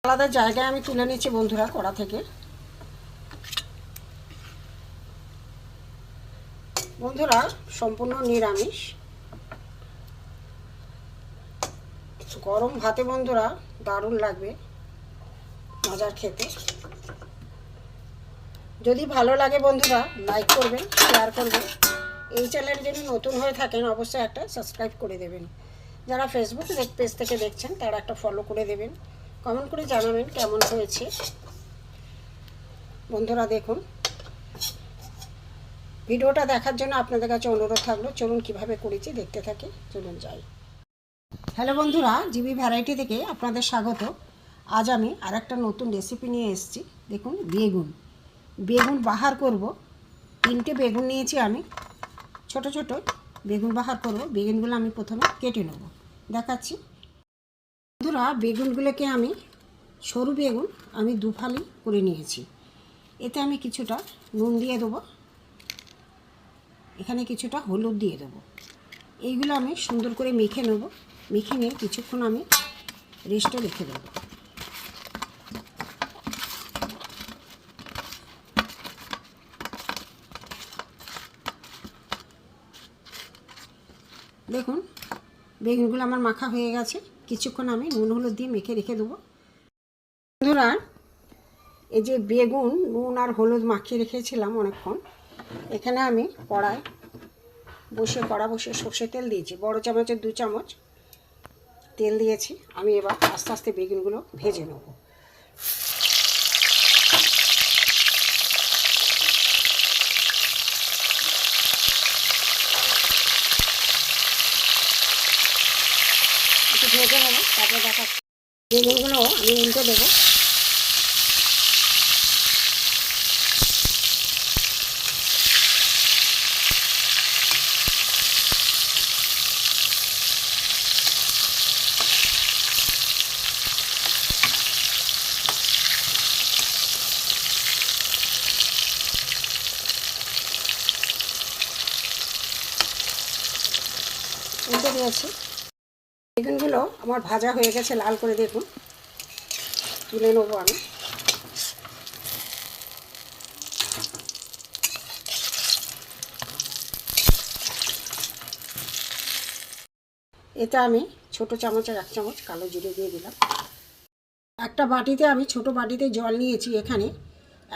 আলাদা জায়গায় আমি তুলে নিচ্ছি বন্ধুরা কড়া থেকে। বন্ধুরা সম্পূর্ণ নিরামিষ, গরম ভাতে বন্ধুরা দারুণ লাগবে মজার খেতে। যদি ভালো লাগে বন্ধুরা লাইক করবেন, শেয়ার করবেন। এই চ্যানেল যদি নতুন হয়ে থাকেন অবশ্যই একটা সাবস্ক্রাইব করে দেবেন। যারা ফেসবুক পেজ থেকে দেখছেন তারা একটা ফলো করে দেবেন। কমেন্ট করে জানাবেন কেমন হয়েছে। বন্ধুরা দেখুন, ভিডিওটা দেখার জন্য আপনাদের কাছে অনুরোধ থাকলো। চলুন কিভাবে করেছি দেখতে থাকি, চলুন যাই। হ্যালো বন্ধুরা, জিবি ভ্যারাইটি থেকে আপনাদের স্বাগত। আজ আমি আর একটা নতুন রেসিপি নিয়ে এসেছি। দেখুন, বেগুন বাহার করব। 3টে বেগুন নিয়েছি আমি, ছোট ছোট বেগুন বাহার করব। বেগুনগুলো আমি প্রথমে কেটে নেব, দেখাচ্ছি। বন্ধুরা বেগুনগুলোকে আমি সরু বেগুন আমি 2 ফালি করে নিয়েছি। এতে আমি কিছুটা নুন দিয়ে দেবো, এখানে কিছুটা হলুদ দিয়ে দেবো। এইগুলো আমি সুন্দর করে মেখে নেব। মেখে নিয়ে কিছুক্ষণ আমি রেস্টে রেখে দেবো। দেখুন বেগুনগুলো আমার মাখা হয়ে গেছে। কিছুক্ষণ আমি নুন হলুদ দিয়ে মেখে রেখে দেবো। বন্ধুরা এই যে বেগুন নুন আর হলুদ মাখিয়ে রেখেছিলাম অনেকক্ষণ, এখানে আমি কড়া বসে সর্ষের তেল দিয়েছি। বড় চামচের 2 চামচ তেল দিয়েছি। আমি এবার আস্তে আস্তে বেগুনগুলো ভেজে নেব। একটু ভেজে নেব, তারপরে দেখাচ্ছি। বেগুনগুলো আমি উল্টে দেবো। উল্টে দিয়েছি। বেগুনগুলো আমার ভাজা হয়ে গেছে লাল করে, দেখুন। তুলে নেবো আমি। এতে আমি ছোট চামচের 1 চামচ কালো জিরে দিয়ে দিলাম। একটা বাটিতে আমি ছোট বাটিতে জল নিয়েছি। এখানে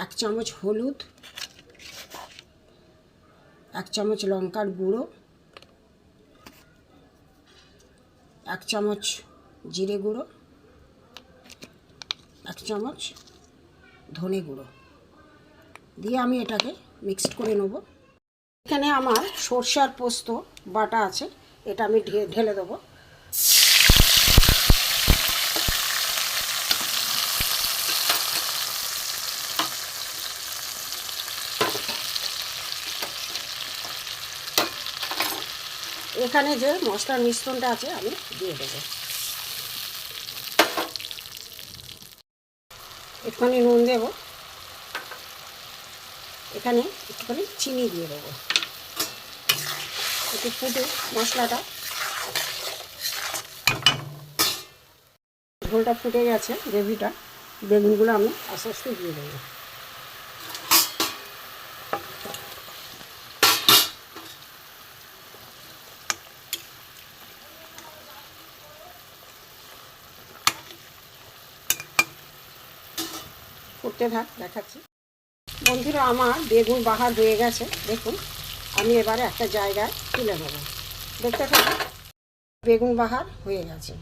1 চামচ হলুদ, 1 চামচ লঙ্কার গুঁড়ো, 1 চামচ জিরে গুঁড়ো, 1 চামচ ধনে গুঁড়ো দিয়ে আমি এটাকে মিক্সড করে নেব। এখানে আমার সরষে আর পোস্ত বাটা আছে, এটা আমি ঢেলে দেবো। এখানে যে মশলার মিশ্রণটা আছে আমি দিয়ে দেবো। একটুখানি নুন দেবো, এখানে একটুখানি চিনি দিয়ে দেবো। একটু ফুটে মশলাটা, ঝোলটা ফুটে গেছে, গ্রেভিটা। বেগুনগুলো আমি আস্তে আস্তে দিয়ে দেবো। ফুটতে থাক, দেখাচ্ছি। বন্ধুরা আমার বেগুন বাহার হয়ে গেছে, দেখুন। আমি এবারে একটা জায়গায় তুলে নেব, দেখতে থাকুন। বেগুন বাহার হয়ে গেছে।